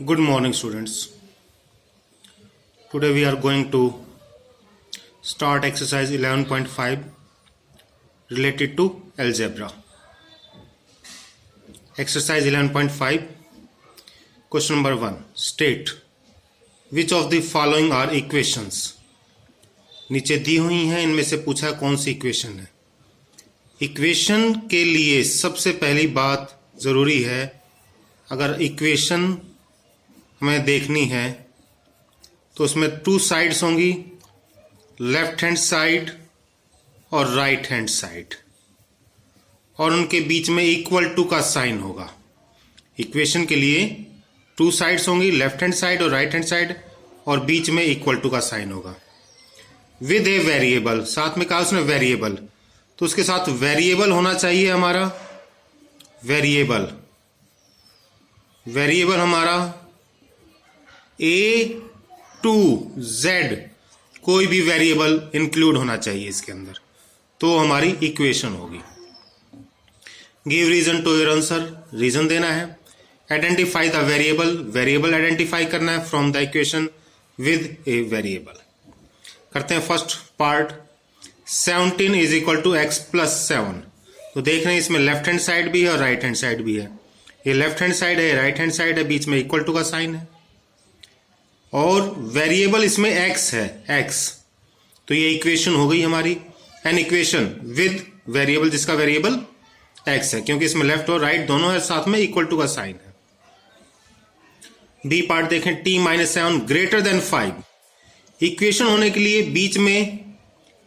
Good morning, students. Today we are going to start exercise 11.5 related to algebra. Exercise 11.5, question number 1. State which of the following are equations. नीचे दी हुई हैं, इनमें से पूछा कौन सी equation है. इक्वेशन के लिए सबसे पहली बात ज़रूरी है, अगर इक्वेशन हमें देखनी है तो उसमें टू साइड्स होंगी, लेफ्ट हैंड साइड और राइट हैंड साइड, और उनके बीच में इक्वल टू का साइन होगा. इक्वेशन के लिए टू साइड्स होंगी, लेफ्ट हैंड साइड और राइट हैंड साइड, और बीच में इक्वल टू का साइन होगा. विद ए वेरिएबल, साथ में कहा उसने वेरिएबल, तो उसके साथ वेरिएबल होना चाहिए हमारा. वेरिएबल हमारा A to Z, कोई भी वेरिएबल इंक्लूड होना चाहिए इसके अंदर, तो हमारी इक्वेशन होगी. Give reason to your answer, reason देना है. Identify the variable, variable identify करना है from the equation with a variable. करते हैं first part. 17 is equal to x plus 7. तो देख रहे हैं इसमें लेफ्ट हैंड साइड भी है और राइट हैंड साइड भी है. ये लेफ्ट हैंड साइड है, राइट हैंड साइड है, बीच में इक्वल टू का साइन है, और वेरिएबल इसमें x है, x. तो ये इक्वेशन हो गई हमारी. एन इक्वेशन विद वेरिएबल जिसका वेरिएबल x है, क्योंकि इसमें लेफ्ट और राइट दोनों है, साथ में इक्वल टू का साइन है. बी पार्ट देखें. t minus 7 greater than 5. Equation होने के लिए बीच में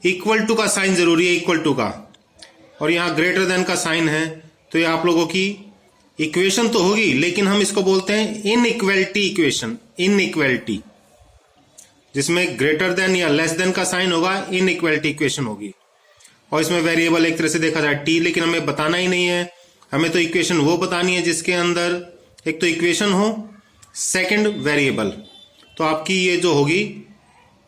इक्वल टू का साइन जरूरी है, इक्वल टू का, और यहां ग्रेटर देन का साइन है. तो ये आप लोगों की इक्वेशन तो होगी, लेकिन हम इसको बोलते हैं इनइक्वलिटी इक्वेशन. इनइक्वलिटी जिसमें ग्रेटर देन या लेस देन का साइन होगा, इनइक्वलिटी इक्वेशन होगी. और इसमें वेरिएबल एक तरह से देखा जाए t, लेकिन हमें बताना ही नहीं है. हमें तो इक्वेशन वो बतानी है जिसके अंदर एक तो इक्वेशन हो, सेकंड वेरिएबल. तो आपकी ये जो होगी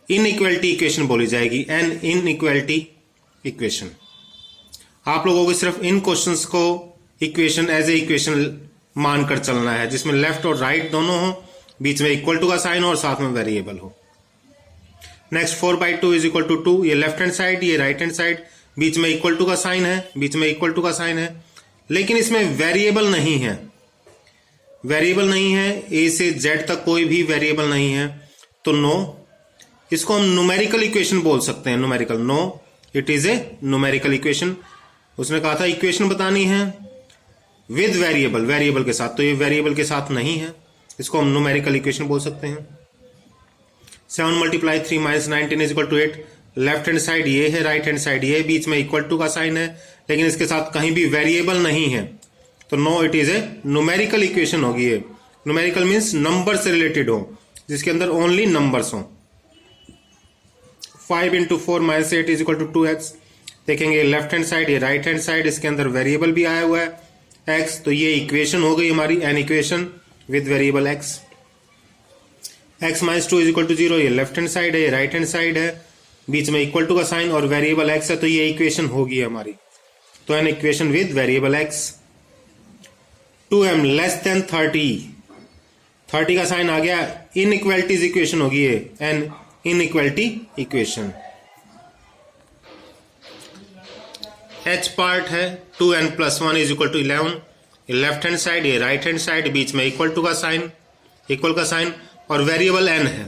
इनइक्वलिटी इक्वेशन बोली जाएगी, एन इनइक्वलिटी इक्वेशन. आप लोगों को सिर्फ इन क्वेश्चंस को इक्वेशन एज ए इक्वेशन मानकर चलना है, जिसमें लेफ्ट और राइट दोनों हो, बीच में इक्वल टू का साइन हो और साथ में वेरिएबल हो. Next 4/2 is equal to 2. ये लेफ्ट हैंड साइड, ये राइट हैंड साइड, बीच में इक्वल टू का साइन है, बीच में इक्वल टू का साइन है, लेकिन इसमें वेरिएबल नहीं है. वेरिएबल नहीं है, ए से जेड तक कोई भी वेरिएबल नहीं है, तो नो. इसको हम न्यूमेरिकल इक्वेशन बोल सकते हैं. Numerical, no, it is a numerical equation. उसने कहा था इक्वेशन बतानी है विद वेरिएबल, वेरिएबल के साथ, तो ये वेरिएबल के साथ नहीं है, इसको हम न्यूमेरिकल इक्वेशन बोल सकते हैं. 7 × 3 - 19 is equal to 8. Left hand side ये है, राइट हैंड साइड ये है, बीच में इक्वल टू का साइन है, लेकिन इसके साथ कहीं भी वेरिएबल नहीं है, तो no, it is a numerical equation होगी. ये न्यूमेरिकल मीन्स नंबर से रिलेटेड हो, जिसके अंदर ओनली नंबर्स हो. 5 × 4 - 8 इज इक्वल टू 2x. देखेंगे लेफ्ट हैंड साइड, ये राइट हैंड साइड, इसके अंदर वेरिएबल भी आया हुआ है x, तो ये इक्वेशन हो गई हमारी, an equation with variable x. x - 2 is equal to 0. ये लेफ्ट हैंड साइड है, ये राइट हैंड साइड है, बीच में इक्वल टू का साइन और वेरिएबल x है, तो ये इक्वेशन होगी हमारी, तो an equation with variable x. 2m less than 30. 30 का साइन आ गया, इनइक्वालिटीज इक्वेशन होगी ये, an inequality equation. h part है. 2n + 1 is equal to 11. ये लेफ्ट हैंड साइड, ये राइट हैंड साइड, बीच में इक्वल टू का साइन, इक्वल का साइन, और वेरिएबल n है,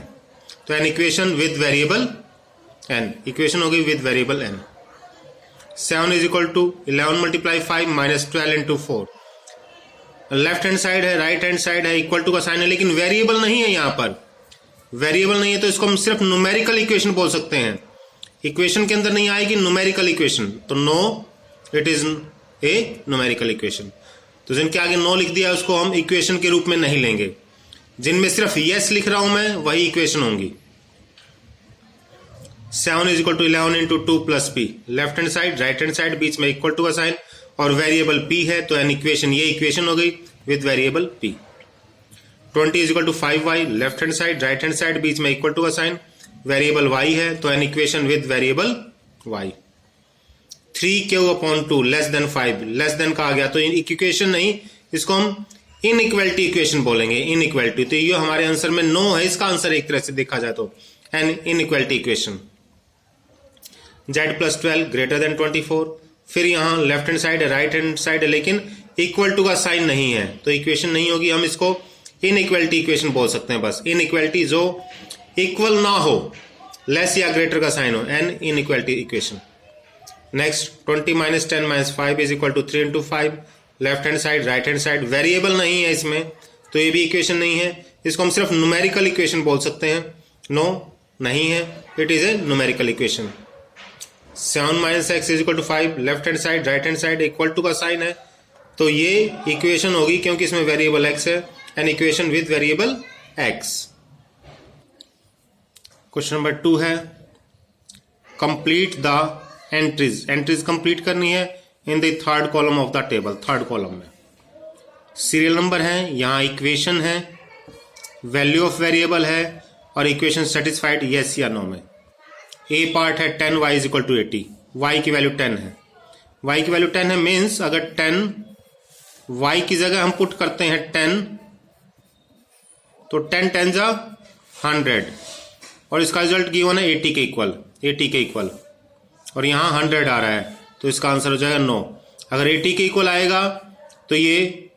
तो an equation with variable n, equation होगी with variable n. 7 is equal to 11 × 5 - 12 × 4. Left hand side है, राइट हैंड साइड है, इक्वल टू का साइन है, लेकिन वेरिएबल नहीं है. यहां पर वेरिएबल नहीं है, तो इसको हम सिर्फ न्यूमेरिकल इक्वेशन बोल सकते हैं. इक्वेशन के अंदर नहीं आएगी न्यूमेरिकल इक्वेशन, तो no, it is a numerical equation. तो जिनके आगे नो लिख दिया उसको हम इक्वेशन के रूप में नहीं लेंगे. जिनमें सिर्फ यस लिख रहा हूं मैं, वही इक्वेशन होंगी. 7 is equal to 11 × 2 + p. Left hand side, right hand side, बीच में इक्वल टू का साइन और वेरिएबल p है, तो एन इक्वेशन, ये इक्वेशन हो गई with variable p. 20 is equal to 5y. Left hand side, right hand side, बीच में इक्वल टू का साइन, वेरिएबल y है, तो an equation with variable y. 3 Q/2 less than 5, less than का आ गया, तो इक्वेशन नहीं, इसको हम इनइक्वालिटी इक्वेशन बोलेंगे, इनइक्वालिटी। तो ये हमारे आंसर में नो है, इसका आंसर एक तरह से देखा जाए तो an inequality equation. z + 12 greater than 24। फिर यहाँ लेफ्ट हैंड साइड है, राइट हैंड साइड है, लेकिन इक्वल टू का साइन नहीं है तो इक्वेशन नहीं होगी। हम इसको इनइक्वालिटी इक्वेशन बोल सकते हैं, बस इनइक्वालिटी जो इक्वल ना हो, लेस या ग्रेटर का साइन हो, an inequality equation. Next 20 - 10 - 5 = 3 × 5। Left hand side, right hand side, variable नहीं है इसमें तो ये भी इक्वेशन नहीं है। इसको हम सिर्फ न्यूमेरिकल इक्वेशन बोल सकते हैं। नो, नहीं है, it is a numerical equation. 7 - x = 5। Left hand side, right hand side equal to का साइन है तो ये इक्वेशन होगी क्योंकि इसमें वेरिएबल x है, an equation with variable x। Question number 2 है complete the entries. Entries complete करनी है in the third column of the table. Third column में सीरियल नंबर है, यहाँ इक्वेशन है, वैल्यू ऑफ वेरिएबल है और इक्वेशन सेटिस्फाइड यस या नो में। ए पार्ट है 10y = 80, y की वैल्यू 10 है, y की वैल्यू 10 है मीन्स अगर 10 y की जगह हम पुट करते हैं 10 तो 10 10 जा 100 और इसका रिजल्ट गिवन है 80 के इक्वल और यहाँ 100 आ रहा है तो इसका आंसर हो जाएगा नो। अगर 80 के इक्वल आएगा तो ये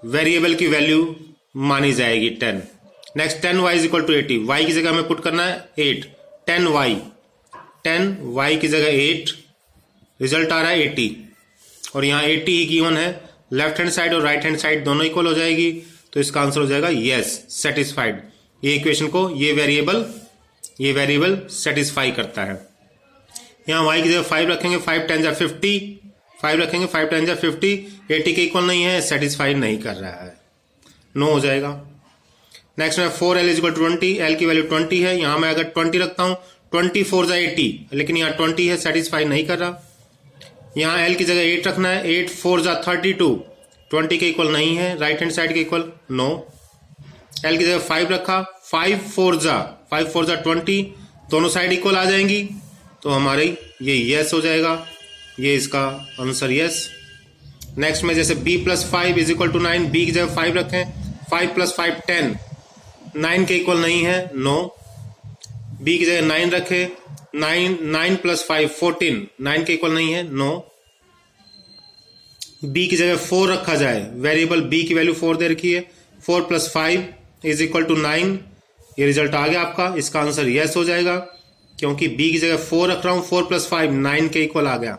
वेरिएबल की वैल्यू मानी जाएगी 10। नेक्स्ट 10y = 80, y की जगह हमें पुट करना है 8, 10y की जगह 8, रिजल्ट आ रहा है 80 और यहाँ 80 ही गिवन है। लेफ्ट हैंड साइड और राइट हैंड साइड दोनों इक्वल हो जाएगी तो इसका आंसर हो जाएगा यस, सेटिस्फाइड। ये इक्वेशन को ये वेरिएबल सेटिस्फाई करता है। यहाँ y की जगह 5 रखेंगे, 5 10 जा 50, 5 रखेंगे, 5 10 जा 50, 80 के इक्वल नहीं है, सेटिस्फाई नहीं कर रहा है, नो हो जाएगा। नेक्स्ट में 4l = 20, l की वैल्यू 20 है, यहाँ मैं अगर 20 रखता हूँ 20 4 जा 80, लेकिन यहाँ 20 है, सेटिस्फाई नहीं कर रहा। यहाँ l की जगह 8 रखना है, 8 4 जा 32, 20 के इक्वल नहीं है, राइट हैंड साइड के इक्वल नो। l की जगह 5 रखा, 5 4 जा 20, दोनों साइड इक्वल आ जाएंगी तो हमारे ये यस हो जाएगा, ये इसका आंसर यस। नेक्स्ट में जैसे b + 5 = 9, b की जगह 5 रखें, 5 + 5 10, 9 के इक्वल नहीं है, नो। b की जगह 9 रखे, 9 + 5 14, 9 के इक्वल नहीं है, नो। b की जगह 4 रखा जाए, वेरिएबल b की वैल्यू 4 दे रखी है, 4 + 5 = 9, ये रिजल्ट आ गया आपका, इसका आंसर यस हो जाएगा क्योंकि b की जगह 4 रख रहा हूं, 4 + 5 9 के इक्वल आ गया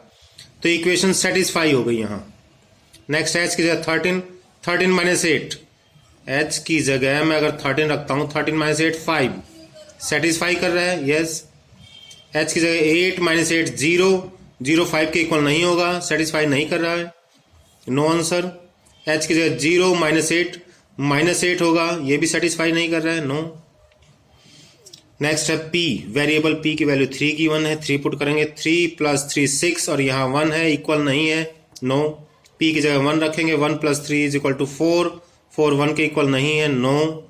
तो इक्वेशन सेटिस्फाई हो गई यहाँ। नेक्स्ट h की जगह 13 - 8, h की जगह मैं अगर 13 रखता हूँ, 13 - 8 5, सेटिस्फाई कर रहा है यस। h की जगह 8 - 8 0 5 के इक्वल नहीं होगा, सेटिस्फाई नहीं कर रहा है, नो आंसर। h की जगह 0 - 8 होगा, ये भी सेटिस्फाई नहीं कर रहा है, नो। नेक्स्ट है p, वेरिएबल p की वैल्यू 3 की 1 है, 3 पुट करेंगे, 3 + 3 6 और यहाँ 1 है, इक्वल नहीं है, नो। p की जगह 1 रखेंगे, 1 + 3 = 4, 4 1 के इक्वल नहीं है, नो।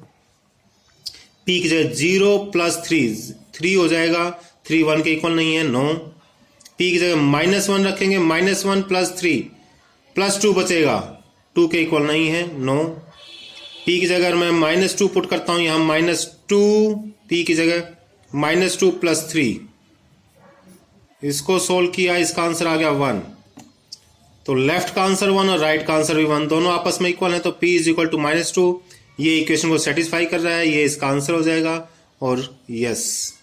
p की जगह 0 + 3 हो जाएगा, 3 1 के इक्वल नहीं है, नो। p की जगह -1 रखेंगे, -1 + 3 +2 बचेगा, 2 के इक्वल नहीं है, नो। p की जगह मैं -2 पुट करता हूँ, यहाँ -2, p की जगह -2 + 3, इसको सोल्व किया, इसका आंसर आ गया 1। तो लेफ्ट का आंसर 1 और राइट का आंसर भी 1, दोनों आपस में इक्वल है तो p = -2, ये इक्वेशन को सेटिस्फाई कर रहा है, ये इसका आंसर हो जाएगा और यस।